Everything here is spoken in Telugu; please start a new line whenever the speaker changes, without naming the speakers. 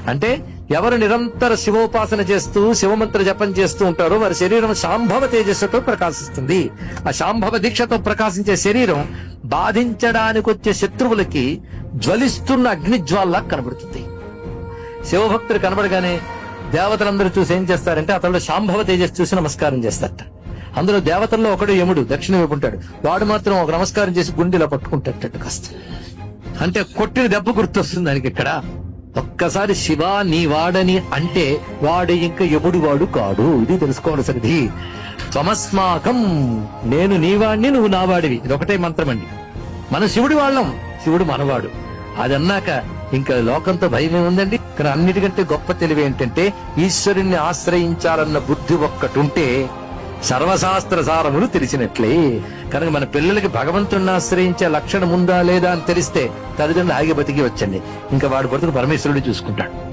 అంటే ఎవరు నిరంతర శివోపాసన చేస్తూ శివమంత్ర జపం చేస్తూ ఉంటారో వారి శరీరం శాంభవ తేజస్సుతో ప్రకాశిస్తుంది. ఆ శాంభవ దీక్షతో ప్రకాశించే శరీరం బాధించడానికి వచ్చే శత్రువులకి జ్వలిస్తున్న అగ్నిజ్వాల్లా కనబడుతుంది. శివభక్తులు కనబడగానే దేవతలందరూ చూసి ఏం చేస్తారంటే అతను శాంభవ తేజస్సు చూసి నమస్కారం చేస్తారట. అందులో దేవతల్లో ఒకడు యముడు దక్షిణ వైపు ఉంటాడు. వాడు మాత్రం ఒక నమస్కారం చేసి గుండెలా పట్టుకుంటాడు కాస్త. అంటే కొట్టిన దెబ్బ గుర్తొస్తుంది దానికి. ఇక్కడ ఒక్కసారి శివ నీ వాడని అంటే వాడు ఇంకా యముడు వాడు కాడు. ఇది తెలుసుకోవాల్సింది. త్వమస్మాకం, నేను నీవాడిని నువ్వు నావాడివి. ఇది ఒకటే మంత్రం అండి. మన శివుడి వాళ్ళం, శివుడు మనవాడు. అది అన్నాక ఇంకా లోకంతో భయం ఏముందండి. కానీ అన్నిటికంటే గొప్ప తెలివి ఏంటంటే ఈశ్వరుణ్ణి ఆశ్రయించాలన్న బుద్ధి ఒక్కటుంటే సర్వశాస్త్ర సారములు తెలిసినట్లే. కనుక మన పిల్లలకి భగవంతుడిని ఆశ్రయించే లక్షణం ఉందా లేదా అని తెలిస్తే తల్లిదండ్రులు ఆగి బతికి వచ్చండి. ఇంకా వాడు బతుకు పరమేశ్వరుడు చూసుకుంటాడు.